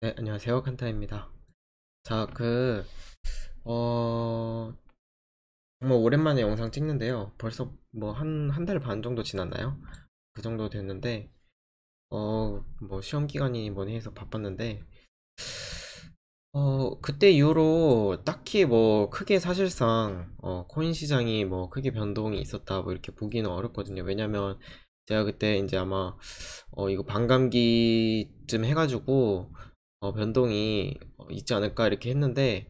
네, 안녕하세요. 칸타입니다. 자, 어, 정말 오랜만에 영상 찍는데요. 벌써 뭐 한 달 반 정도 지났나요? 그 정도 됐는데, 뭐 시험 기간이 뭐니 해서 바빴는데, 그때 이후로 딱히 뭐 크게 사실상, 코인 시장이 뭐 크게 변동이 있었다 뭐 이렇게 보기는 어렵거든요. 왜냐면 제가 그때 이제 아마, 이거 반감기쯤 해가지고, 변동이 있지 않을까 이렇게 했는데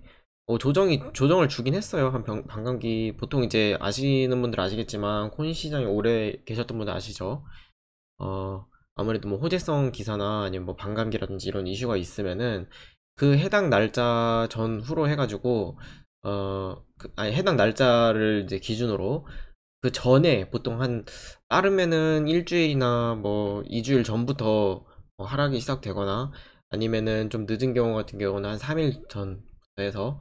조정을 주긴 했어요. 반감기 보통 이제 아시는 분들 아시겠지만 코인 시장에 오래 계셨던 분들 아시죠? 아무래도 뭐 호재성 기사나 아니면 뭐 반감기라든지 이런 이슈가 있으면은 그 해당 날짜 전후로 해가지고 아니 해당 날짜를 이제 기준으로 그 전에 보통 한 빠르면은 일주일이나 뭐 2주일 전부터 하락이 시작되거나 아니면은 좀 늦은 경우 같은 경우는 한 3일 전부터 해서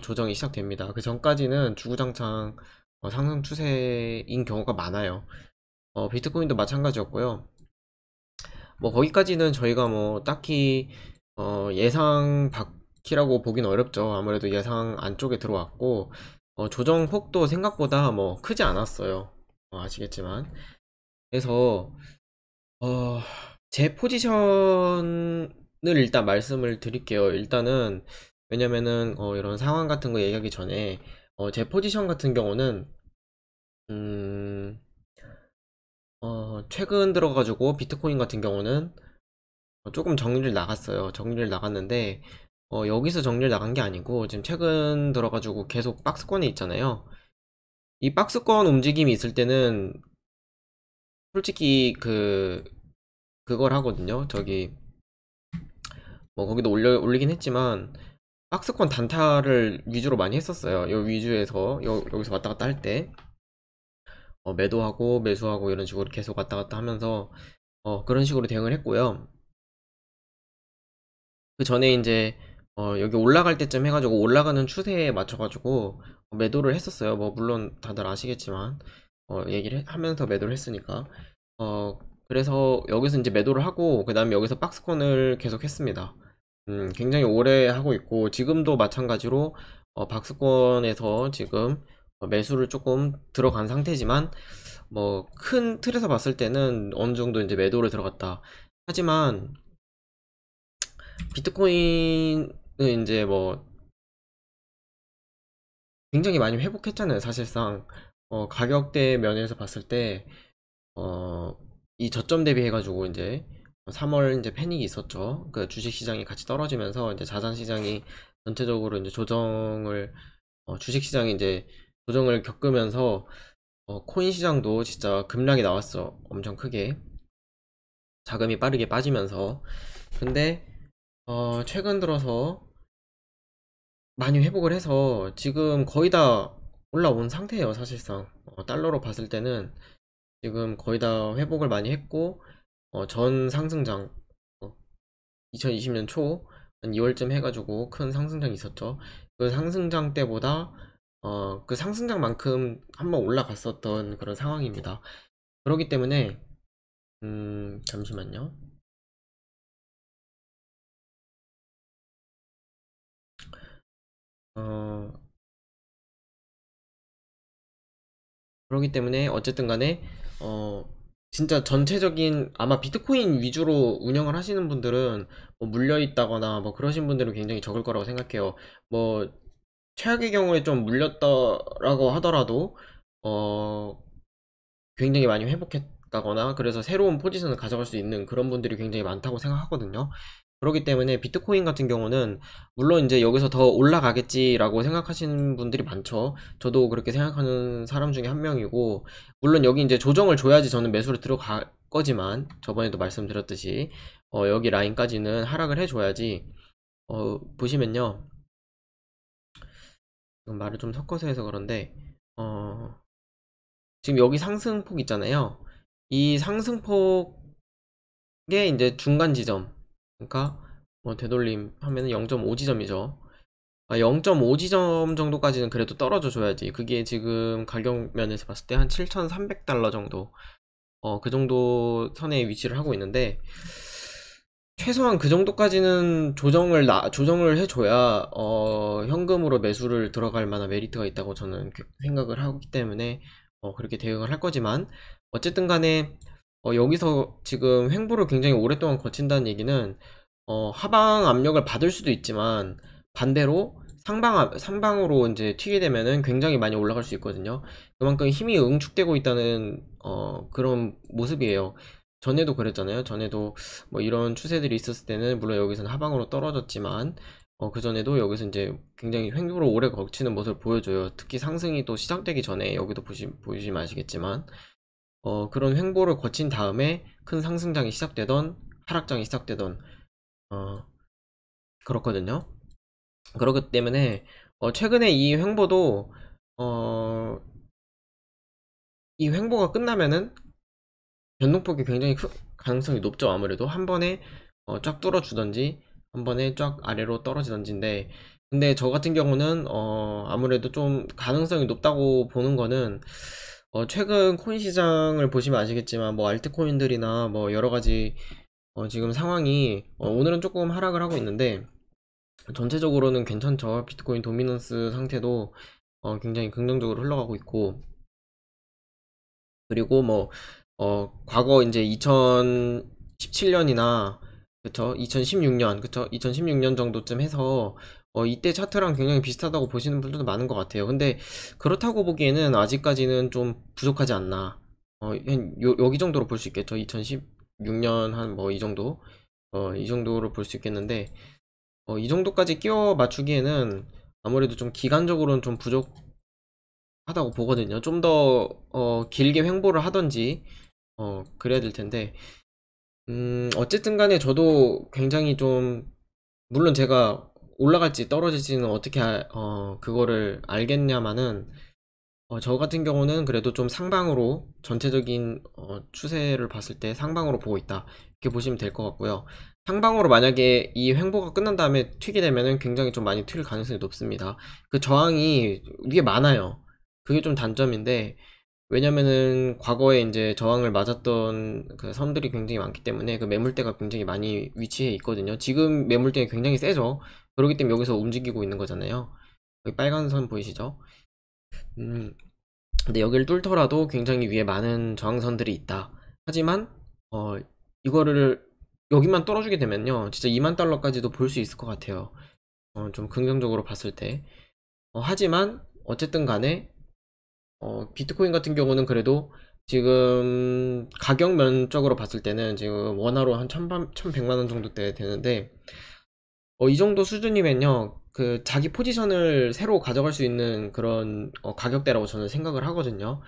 조정이 시작됩니다. 그 전까지는 주구장창 상승 추세인 경우가 많아요. 비트코인도 마찬가지였고요. 뭐 거기까지는 저희가 뭐 딱히 예상 밖이라고 보긴 어렵죠. 아무래도 예상 안쪽에 들어왔고 조정 폭도 생각보다 뭐 크지 않았어요. 아시겠지만. 그래서 어, 제 포지션을 일단 말씀을 드릴게요. 일단은 왜냐면은 이런 상황 같은 거 얘기하기 전에 제 포지션 같은 경우는 음, 최근 들어가지고 비트코인 같은 경우는 조금 정리를 나갔어요. 정리를 나갔는데 여기서 정리를 나간 게 아니고 지금 최근 들어가지고 계속 박스권에 있잖아요. 이 박스권 움직임이 있을 때는 솔직히 그걸 하거든요. 저기 뭐 거기도 올리긴 했지만 박스권 단타를 위주로 많이 했었어요. 요 위주에서 여기서 왔다 갔다 할 때 매도하고 매수하고 이런 식으로 계속 왔다 갔다 하면서 그런 식으로 대응을 했고요. 그 전에 이제 여기 올라갈 때쯤 해가지고 올라가는 추세에 맞춰가지고 매도를 했었어요. 뭐 물론 다들 아시겠지만 얘기를 하면서 매도를 했으니까 어 그래서 여기서 이제 매도를 하고 그 다음에 여기서 박스권을 계속 했습니다. 굉장히 오래 하고 있고 지금도 마찬가지로 박스권에서 지금 매수를 조금 들어간 상태지만 뭐 큰 틀에서 봤을 때는 어느 정도 이제 매도를 들어갔다. 하지만 비트코인은 이제 뭐 굉장히 많이 회복했잖아요. 사실상 가격대 면에서 봤을 때 이 저점 대비해가지고 이제 3월 이제 패닉이 있었죠. 그 주식 시장이 같이 떨어지면서 이제 자산 시장이 전체적으로 이제 주식 시장이 이제 조정을 겪으면서 코인 시장도 진짜 급락이 나왔어. 엄청 크게 자금이 빠르게 빠지면서. 근데 최근 들어서 많이 회복을 해서 지금 거의 다 올라온 상태예요. 사실상 달러로 봤을 때는 지금 거의 다 회복을 많이 했고 전 상승장 2020년 초 한 2월쯤 해가지고 큰 상승장이 있었죠. 그 상승장 때보다 그 상승장만큼 한번 올라갔었던 그런 상황입니다. 그렇기 때문에 잠시만요. 어, 그렇기 때문에 어쨌든 간에 어 진짜 전체적인 아마 비트코인 위주로 운영을 하시는 분들은 뭐 물려 있다거나 뭐 그러신 분들은 굉장히 적을 거라고 생각해요. 뭐 최악의 경우에 좀 물렸다라고 하더라도 어 굉장히 많이 회복했다거나 그래서 새로운 포지션을 가져갈 수 있는 그런 분들이 굉장히 많다고 생각하거든요. 그렇기 때문에 비트코인 같은 경우는 물론 이제 여기서 더 올라가겠지라고 생각하시는 분들이 많죠. 저도 그렇게 생각하는 사람 중에 한 명이고 물론 여기 이제 조정을 줘야지 저는 매수를 들어갈 거지만 저번에도 말씀드렸듯이 여기 라인까지는 하락을 해줘야지 보시면요. 지금 말을 좀 섞어서 해서 그런데 어, 지금 여기 상승폭 있잖아요. 이 상승폭의 이제 중간 지점. 그러니까 뭐 되돌림 하면은 0.5 지점이죠. 0.5 지점 정도까지는 그래도 떨어져 줘야지. 그게 지금 가격 면에서 봤을 때 한 7,300달러 정도. 그 정도 선에 위치를 하고 있는데 최소한 그 정도까지는 조정을 해줘야 현금으로 매수를 들어갈 만한 메리트가 있다고 저는 생각을 하기 때문에 그렇게 대응을 할 거지만, 어쨌든 간에 여기서 지금 횡보를 굉장히 오랫동안 거친다는 얘기는 하방 압력을 받을 수도 있지만, 반대로 상방으로 이제 튀게 되면은 굉장히 많이 올라갈 수 있거든요. 그만큼 힘이 응축되고 있다는 그런 모습이에요. 전에도 그랬잖아요. 전에도 뭐 이런 추세들이 있었을 때는 물론 여기서는 하방으로 떨어졌지만, 그전에도 여기서 이제 굉장히 횡보를 오래 거치는 모습을 보여줘요. 특히 상승이 또 시작되기 전에 여기도 보시면 아시겠지만, 그런 횡보를 거친 다음에 큰 상승장이 시작되던 하락장이 시작되던 어, 그렇거든요. 그렇기 때문에 최근에 어, 이 횡보가 끝나면은 변동폭이 굉장히 가능성이 높죠. 아무래도 한 번에 쫙 뚫어주던지 한 번에 쫙 아래로 떨어지던지인데, 근데 저 같은 경우는 아무래도 좀 가능성이 높다고 보는 거는, 최근 코인 시장을 보시면 아시겠지만 뭐 알트코인들이나 뭐 여러 가지 지금 상황이 오늘은 조금 하락을 하고 있는데 전체적으로는 괜찮죠. 비트코인 도미넌스 상태도 굉장히 긍정적으로 흘러가고 있고, 그리고 뭐 과거 이제 2017년이나 그쵸, 2016년, 그쵸, 2016년 정도쯤 해서 이때 차트랑 굉장히 비슷하다고 보시는 분들도 많은 것 같아요. 근데 그렇다고 보기에는 아직까지는 좀 부족하지 않나. 여기 정도로 볼 수 있겠죠. 2016년 한 뭐 이 정도, 이 정도로 볼 수 있겠는데, 이 정도까지 끼워 맞추기에는 아무래도 좀 기간적으로는 좀 부족하다고 보거든요. 좀 더 길게 횡보를 하던지 그래야 될 텐데, 어쨌든 간에 저도 굉장히 좀, 물론 제가 올라갈지 떨어질지는 어떻게 그거를 알겠냐마는, 저 같은 경우는 그래도 좀 상방으로 전체적인 추세를 봤을 때 상방으로 보고 있다, 이렇게 보시면 될 것 같고요. 상방으로 만약에 이 횡보가 끝난 다음에 튀게 되면은 굉장히 좀 많이 튈 가능성이 높습니다. 그 저항이 위에 많아요. 그게 좀 단점인데, 왜냐면은 과거에 이제 저항을 맞았던 그 선들이 굉장히 많기 때문에 그 매물대가 굉장히 많이 위치해 있거든요. 지금 매물대가 굉장히 세죠. 그렇기 때문에 여기서 움직이고 있는 거잖아요. 여기 빨간 선 보이시죠? 음, 근데 여기를 뚫더라도 굉장히 위에 많은 저항선들이 있다. 하지만 이거를 여기만 뚫어주게 되면요, 진짜 2만 달러까지도 볼 수 있을 것 같아요. 좀 긍정적으로 봤을 때. 하지만 어쨌든 간에 비트코인 같은 경우는 그래도 지금 가격 면적으로 봤을 때는 지금 원화로 한 1100만원 정도 대 되는데, 이 정도 수준이면요, 그 자기 포지션을 새로 가져갈 수 있는 그런 가격대라고 저는 생각을 하거든요.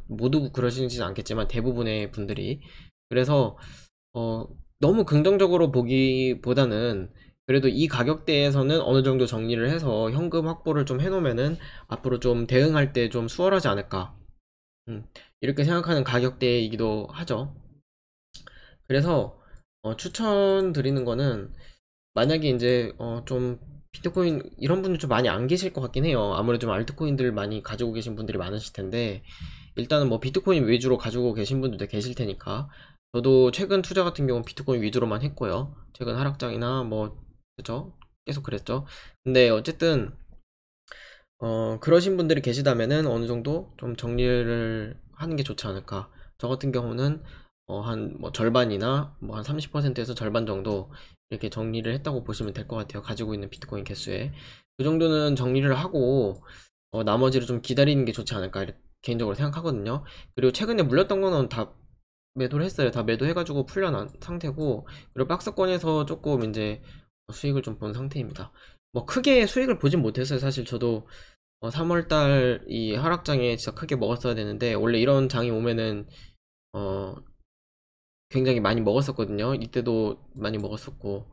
모두 그러시지는 않겠지만 대부분의 분들이. 그래서 어, 너무 긍정적으로 보기보다는 그래도 이 가격대에서는 어느 정도 정리를 해서 현금 확보를 좀 해놓으면은 앞으로 좀 대응할 때 좀 수월하지 않을까, 음, 이렇게 생각하는 가격대이기도 하죠. 그래서 추천드리는 거는, 만약에 이제 좀 비트코인 이런 분들 좀 많이 안 계실 것 같긴 해요. 아무래도 좀 알트코인들 많이 가지고 계신 분들이 많으실 텐데, 일단은 뭐 비트코인 위주로 가지고 계신 분들도 계실 테니까, 저도 최근 투자 같은 경우는 비트코인 위주로만 했고요. 최근 하락장이나 뭐 그죠, 계속 그랬죠. 근데 어쨌든 그러신 분들이 계시다면은 어느 정도 좀 정리를 하는 게 좋지 않을까. 저 같은 경우는 한 뭐 절반이나 뭐 한 30%에서 절반 정도 이렇게 정리를 했다고 보시면 될 것 같아요. 가지고 있는 비트코인 개수에 그 정도는 정리를 하고 나머지를 좀 기다리는 게 좋지 않을까, 이렇게 개인적으로 생각하거든요. 그리고 최근에 물렸던 거는 다 매도를 했어요. 다 매도해가지고 풀려난 상태고, 그리고 박스권에서 조금 이제 수익을 좀 본 상태입니다. 뭐 크게 수익을 보진 못했어요. 사실 저도 3월달 이 하락장에 진짜 크게 먹었어야 되는데, 원래 이런 장이 오면은 어 굉장히 많이 먹었었거든요. 이때도 많이 먹었었고,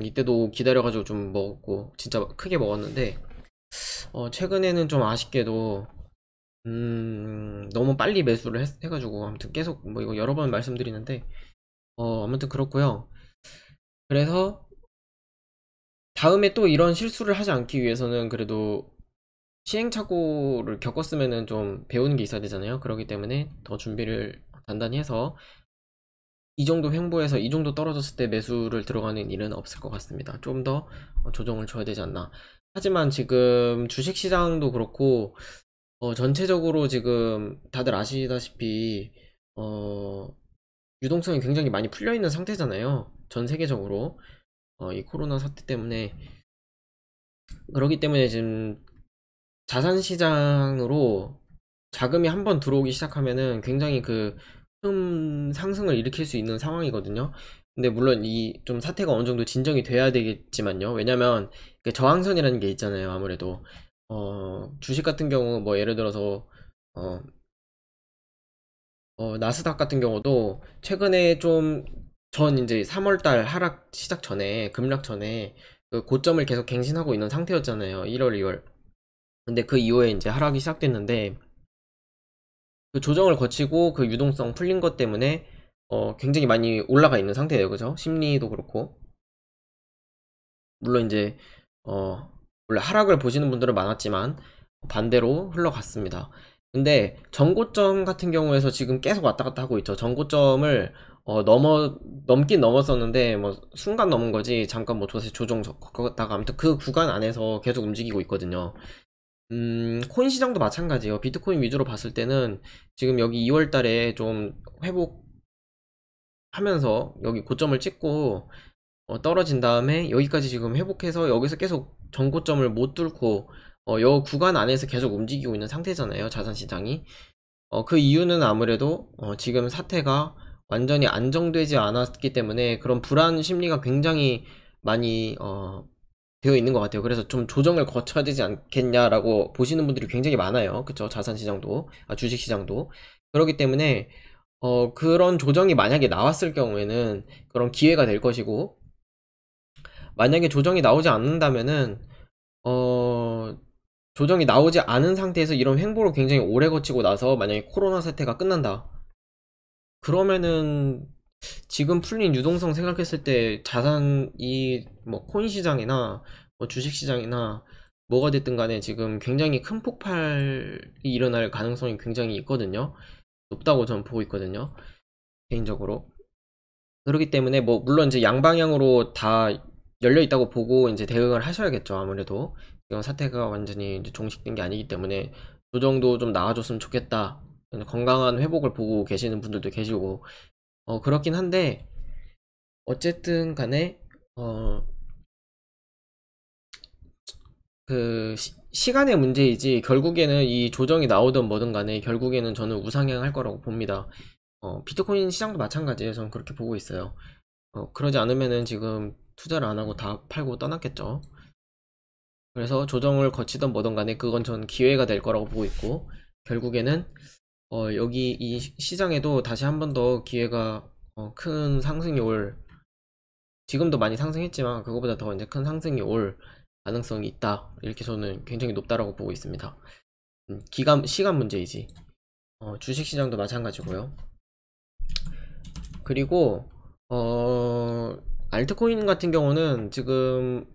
이때도 기다려가지고 좀 먹었고 진짜 크게 먹었는데, 최근에는 좀 아쉽게도 너무 빨리 매수를 해가지고, 아무튼 계속 뭐 이거 여러 번 말씀드리는데 아무튼 그렇고요. 그래서 다음에 또 이런 실수를 하지 않기 위해서는 그래도 시행착오를 겪었으면은 좀 배우는 게 있어야 되잖아요. 그렇기 때문에 더 준비를 단단히 해서 이 정도 횡보해서 이 정도 떨어졌을 때 매수를 들어가는 일은 없을 것 같습니다. 좀 더 조정을 줘야 되지 않나. 하지만 지금 주식시장도 그렇고 전체적으로 지금 다들 아시다시피 유동성이 굉장히 많이 풀려 있는 상태잖아요. 전 세계적으로 이 코로나 사태 때문에. 그렇기 때문에 지금 자산 시장으로 자금이 한번 들어오기 시작하면은 굉장히 그 상승을 일으킬 수 있는 상황이거든요. 근데 물론 이 좀 사태가 어느 정도 진정이 돼야 되겠지만요. 왜냐면 그 저항선이라는 게 있잖아요. 아무래도 주식 같은 경우 뭐 예를 들어서 어, 나스닥 같은 경우도 최근에 좀 전 이제 3월달 하락 시작 전에 급락 전에 그 고점을 계속 갱신하고 있는 상태였잖아요. 1월, 2월. 근데 그 이후에 이제 하락이 시작됐는데 그 조정을 거치고 그 유동성 풀린 것 때문에 굉장히 많이 올라가 있는 상태예요. 그죠? 심리도 그렇고. 물론 이제 원래 하락을 보시는 분들은 많았지만 반대로 흘러갔습니다. 근데 전고점 같은 경우에서 지금 계속 왔다 갔다 하고 있죠. 전고점을 넘긴 넘었었는데 뭐 순간 넘은 거지 잠깐 뭐 조정 걷다가 아무튼 그 구간 안에서 계속 움직이고 있거든요. 코인 시장도 마찬가지예요. 비트코인 위주로 봤을 때는 지금 여기 2월 달에 좀 회복하면서 여기 고점을 찍고 떨어진 다음에 여기까지 지금 회복해서 여기서 계속 전고점을 못 뚫고 여 구간 안에서 계속 움직이고 있는 상태잖아요. 자산 시장이. 그 이유는 아무래도 지금 사태가 완전히 안정되지 않았기 때문에 그런 불안 심리가 굉장히 많이 되어 있는 것 같아요. 그래서 좀 조정을 거쳐야 되지 않겠냐라고 보시는 분들이 굉장히 많아요. 그쵸? 자산 시장도, 주식 시장도. 그렇기 때문에 그런 조정이 만약에 나왔을 경우에는 그런 기회가 될 것이고, 만약에 조정이 나오지 않는다면은 어 조정이 나오지 않은 상태에서 이런 횡보를 굉장히 오래 거치고 나서 만약에 코로나 사태가 끝난다. 그러면은 지금 풀린 유동성 생각했을 때 자산이 뭐 코인 시장이나 뭐 주식 시장이나 뭐가 됐든 간에 지금 굉장히 큰 폭발이 일어날 가능성이 굉장히 있거든요. 높다고 저는 보고 있거든요. 개인적으로. 그렇기 때문에 뭐 물론 이제 양방향으로 다 열려 있다고 보고 이제 대응을 하셔야겠죠. 아무래도 이런 사태가 완전히 이제 종식된 게 아니기 때문에 조정도 좀 나아졌으면 좋겠다. 건강한 회복을 보고 계시는 분들도 계시고 그렇긴 한데 어쨌든 간에 어 그 시간의 문제이지 결국에는 이 조정이 나오든 뭐든 간에 결국에는 저는 우상향할 거라고 봅니다. 비트코인 시장도 마찬가지예요. 저는 그렇게 보고 있어요. 그러지 않으면은 지금 투자를 안 하고 다 팔고 떠났겠죠. 그래서 조정을 거치던 뭐던 간에 그건 전 기회가 될 거라고 보고 있고, 결국에는, 여기 이 시장에도 다시 한 번 더 기회가, 큰 상승이 올, 지금도 많이 상승했지만 그거보다 더 이제 큰 상승이 올 가능성이 있다. 이렇게 저는 굉장히 높다라고 보고 있습니다. 시간 문제이지. 주식 시장도 마찬가지고요. 그리고 알트코인 같은 경우는 지금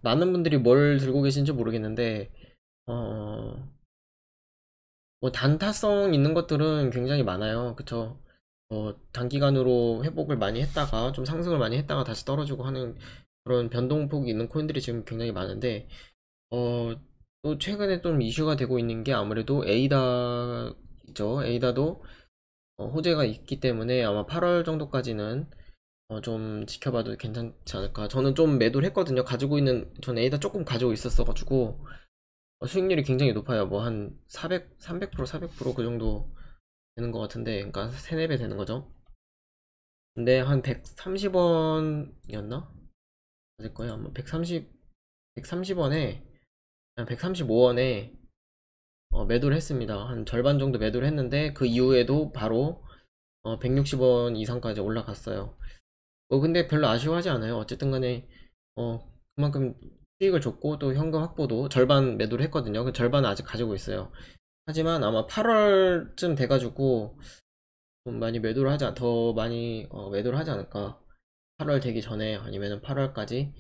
많은 분들이 뭘 들고 계신지 모르겠는데 어, 뭐 단타성 있는 것들은 굉장히 많아요. 그쵸? 단기간으로 회복을 많이 했다가 좀 상승을 많이 했다가 다시 떨어지고 하는 그런 변동폭이 있는 코인들이 지금 굉장히 많은데 어, 또 최근에 좀 이슈가 되고 있는 게 아무래도 에이다죠. 에이다도 호재가 있기 때문에 아마 8월 정도까지는 좀 지켜봐도 괜찮지 않을까. 저는 좀 매도를 했거든요. 전 에이다 조금 가지고 있었어가지고, 수익률이 굉장히 높아요. 뭐 한 300%, 400%그 정도 되는 것 같은데, 그러니까 3, 4배 되는 거죠. 근데 한 130원이었나? 맞을 거예요. 아마 130원에, 135원에 매도를 했습니다. 한 절반 정도 매도를 했는데, 그 이후에도 바로 160원 이상까지 올라갔어요. 근데 별로 아쉬워하지 않아요. 어쨌든 간에, 그만큼 수익을 줬고, 또 현금 확보도 절반 매도를 했거든요. 그 절반은 아직 가지고 있어요. 하지만 아마 8월쯤 돼가지고, 좀 많이 더 많이, 매도를 하지 않을까. 8월 되기 전에, 아니면은 8월까지,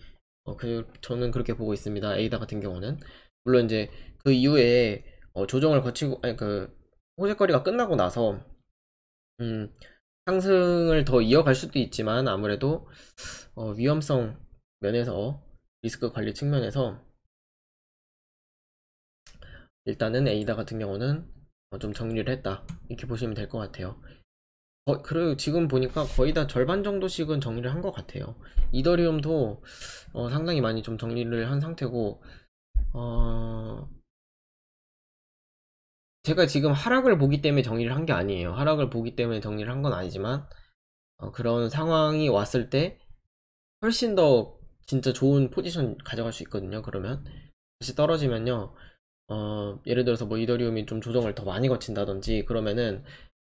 저는 그렇게 보고 있습니다. 에이다 같은 경우는. 물론 이제, 그 이후에, 조정을 거치고, 아니, 호재거리가 끝나고 나서, 음, 상승을 더 이어갈 수도 있지만 아무래도 위험성 면에서 리스크 관리 측면에서 일단은 에이다 같은 경우는 좀 정리를 했다 이렇게 보시면 될 것 같아요. 그리고 지금 보니까 거의 다 절반 정도씩은 정리를 한 것 같아요. 이더리움도 상당히 많이 좀 정리를 한 상태고 제가 지금 하락을 보기 때문에 정리를 한 게 아니에요. 하락을 보기 때문에 정리를 한 건 아니지만 그런 상황이 왔을 때 훨씬 더 진짜 좋은 포지션 가져갈 수 있거든요. 그러면 다시 떨어지면요, 예를 들어서 뭐 이더리움이 좀 조정을 더 많이 거친다든지 그러면은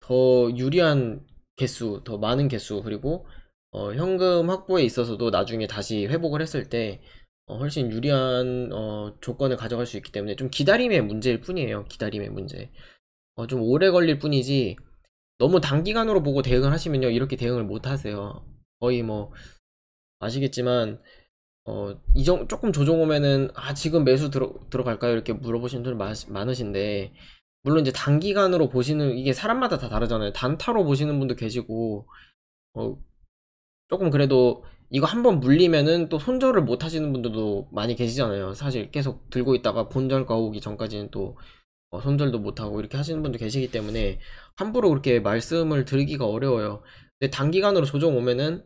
더 유리한 개수, 더 많은 개수, 그리고 현금 확보에 있어서도 나중에 다시 회복을 했을 때 훨씬 유리한 조건을 가져갈 수 있기 때문에 좀 기다림의 문제일 뿐이에요. 기다림의 문제. 좀 오래 걸릴 뿐이지 너무 단기간으로 보고 대응을 하시면요, 이렇게 대응을 못 하세요. 거의 뭐 아시겠지만 조금 조정 오면은 지금 매수 들어갈까요? 이렇게 물어보시는 분들 많으신데, 물론 이제 단기간으로 보시는, 이게 사람마다 다 다르잖아요. 단타로 보시는 분도 계시고 어, 조금 그래도 이거 한번 물리면은 또 손절을 못 하시는 분들도 많이 계시잖아요. 사실 계속 들고 있다가 본절가 오기 전까지는 또 손절도 못 하고 이렇게 하시는 분도 계시기 때문에 함부로 그렇게 말씀을 드리기가 어려워요. 근데 단기간으로 조정 오면은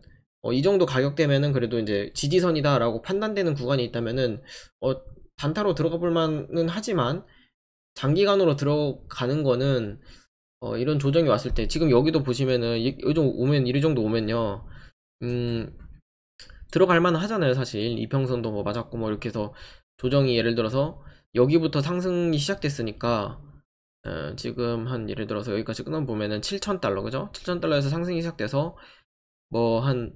이 정도 가격대면은 그래도 이제 지지선이다 라고 판단되는 구간이 있다면은 단타로 들어가 볼 만은 하지만, 장기간으로 들어가는 거는 이런 조정이 왔을 때, 지금 여기도 보시면은 이 정도 오면, 이 정도 오면요, 음 들어갈 만은 하잖아요. 사실 이평선도 뭐 맞았고 뭐 이렇게 해서 조정이, 예를 들어서 여기부터 상승이 시작됐으니까 지금 한, 예를 들어서 여기까지 끊어보면은 7,000달러, 그죠? 7,000달러에서 상승이 시작돼서 뭐 한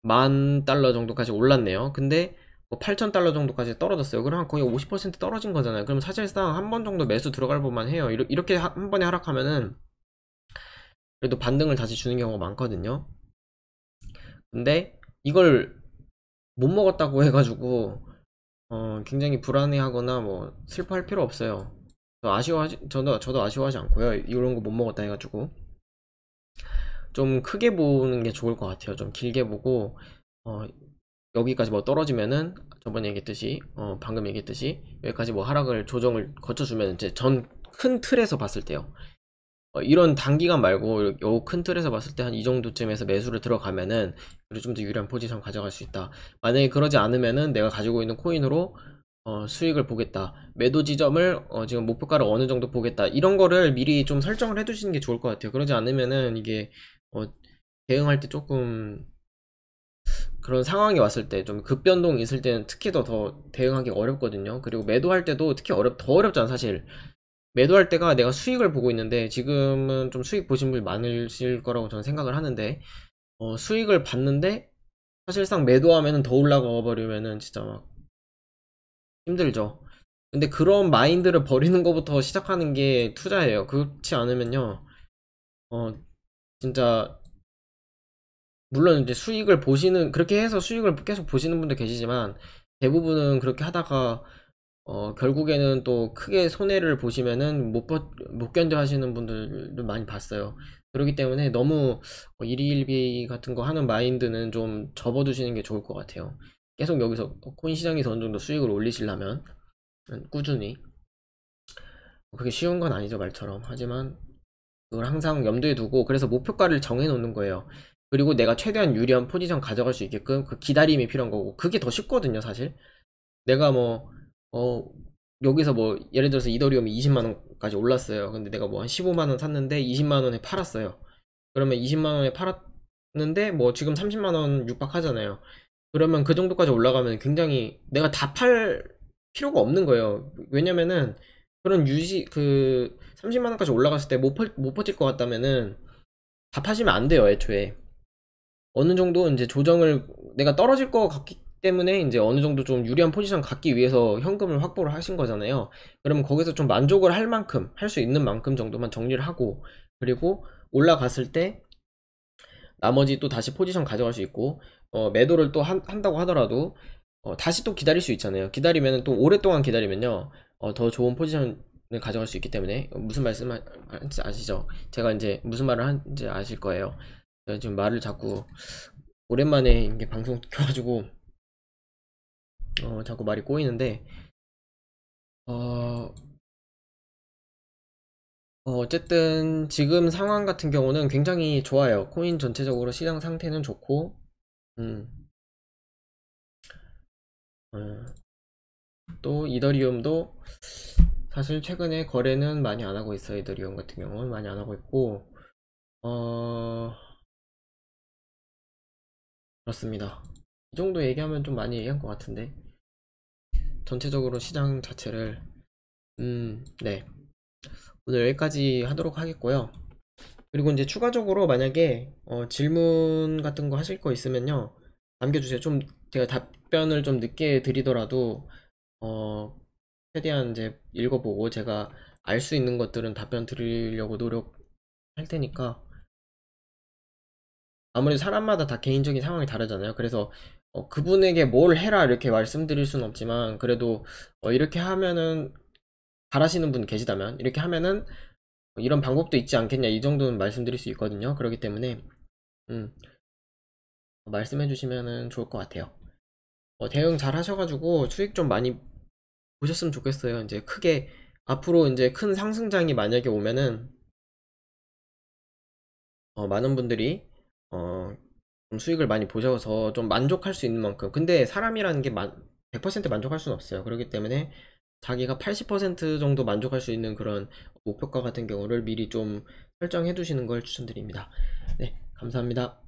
10,000달러 정도까지 올랐네요. 근데 뭐 8,000달러 정도까지 떨어졌어요. 그럼 거의 50% 떨어진 거잖아요. 그럼 사실상 한 번 정도 매수 들어갈 법만 해요. 이렇게 한 번에 하락하면은 그래도 반등을 다시 주는 경우가 많거든요. 근데 이걸 못 먹었다고 해가지고 굉장히 불안해하거나 뭐 슬퍼할 필요 없어요. 저도 아쉬워하지 않고요. 이런 거 못 먹었다 해가지고 좀 크게 보는 게 좋을 것 같아요. 좀 길게 보고 어, 여기까지 뭐 떨어지면은, 저번에 얘기했듯이 방금 얘기했듯이 여기까지 뭐 하락을 조정을 거쳐주면 이제 전 큰 틀에서 봤을 때요. 이런 단기간 말고 요 큰 틀에서 봤을 때 한 이 정도쯤에서 매수를 들어가면은 그리고 좀 더 유리한 포지션 가져갈 수 있다. 만약에 그러지 않으면은 내가 가지고 있는 코인으로 수익을 보겠다, 매도 지점을 지금 목표가를 어느 정도 보겠다, 이런 거를 미리 좀 설정을 해 두시는 게 좋을 것 같아요. 그러지 않으면은 이게 어, 대응할 때 조금, 그런 상황이 왔을 때 좀 급변동이 있을 때는 특히 더 대응하기 어렵거든요. 그리고 매도할 때도 특히 더 어렵잖아 사실. 매도할 때가 내가 수익을 보고 있는데, 지금은 좀 수익 보신 분이 많으실 거라고 저는 생각을 하는데, 수익을 봤는데 사실상 매도하면은 더 올라가 버리면은 진짜 막 힘들죠. 근데 그런 마인드를 버리는 것부터 시작하는 게 투자예요. 그렇지 않으면요, 어 진짜, 물론 이제 수익을 보시는, 그렇게 해서 수익을 계속 보시는 분들 계시지만 대부분은 그렇게 하다가 결국에는 또 크게 손해를 보시면은 못 견뎌 하시는 분들도 많이 봤어요. 그렇기 때문에 너무 일희일비 같은 거 하는 마인드는 좀 접어두시는 게 좋을 것 같아요. 계속 여기서 코인 시장에서 어느 정도 수익을 올리시려면 꾸준히, 그게 쉬운 건 아니죠 말처럼. 하지만 그걸 항상 염두에 두고, 그래서 목표가를 정해 놓는 거예요. 그리고 내가 최대한 유리한 포지션 가져갈 수 있게끔 그 기다림이 필요한 거고, 그게 더 쉽거든요 사실. 내가 뭐 어 여기서 뭐 예를 들어서 이더리움이 20만원까지 올랐어요. 근데 내가 뭐 한 15만원 샀는데 20만원에 팔았어요. 그러면 20만원에 팔았는데 뭐 지금 30만원 육박하잖아요. 그러면 그 정도까지 올라가면 굉장히 내가 다 팔 필요가 없는 거예요. 왜냐면은 그런 30만원까지 올라갔을 때 못 버틸 것 같다면은 다 파시면 안 돼요 애초에. 어느 정도 이제 조정을, 내가 떨어질 것 같기 때문에 이제 어느 정도 좀 유리한 포지션 갖기 위해서 현금을 확보를 하신 거잖아요. 그러면 거기서 좀 만족을 할 만큼, 할 수 있는 만큼 정도만 정리를 하고, 그리고 올라갔을 때 나머지 또 다시 포지션 가져갈 수 있고, 매도를 또 한다고 하더라도 다시 또 기다릴 수 있잖아요. 기다리면 또 오랫동안 기다리면요, 더 좋은 포지션 가져갈 수 있기 때문에 무슨 말씀 하는지 아시죠? 제가 이제 무슨 말을 하는지 아실 거예요. 제가 지금 말을 자꾸 오랜만에 이게 방송 켜가지고 자꾸 말이 꼬이는데 어, 어쨌든 지금 상황 같은 경우는 굉장히 좋아요. 코인 전체적으로 시장 상태는 좋고 음, 어, 또 이더리움도 사실 최근에 거래는 많이 안 하고 있어요. 이더리움 같은 경우는 많이 안 하고 있고 어 그렇습니다. 이 정도 얘기하면 좀 많이 얘기한 것 같은데 전체적으로 시장 자체를 네, 오늘 여기까지 하도록 하겠고요. 그리고 이제 추가적으로 만약에 질문 같은 거 하실 거 있으면요 남겨주세요. 좀 제가 답변을 좀 늦게 드리더라도 어 최대한 이제 읽어보고 제가 알 수 있는 것들은 답변 드리려고 노력할 테니까. 아무래도 사람마다 다 개인적인 상황이 다르잖아요. 그래서 그분에게 뭘 해라 이렇게 말씀드릴 수는 없지만 그래도 이렇게 하면은 잘하시는 분 계시다면 이렇게 하면은 이런 방법도 있지 않겠냐 이 정도는 말씀드릴 수 있거든요. 그렇기 때문에 음, 말씀해 주시면은 좋을 것 같아요. 대응 잘 하셔가지고 수익 좀 많이 보셨으면 좋겠어요. 이제 크게 앞으로 이제 큰 상승장이 만약에 오면은 많은 분들이 좀 수익을 많이 보셔서 좀 만족할 수 있는 만큼. 근데 사람이라는 게 100% 만족할 수는 없어요. 그렇기 때문에 자기가 80% 정도 만족할 수 있는 그런 목표가 같은 경우를 미리 좀 설정해 두시는 걸 추천드립니다. 네, 감사합니다.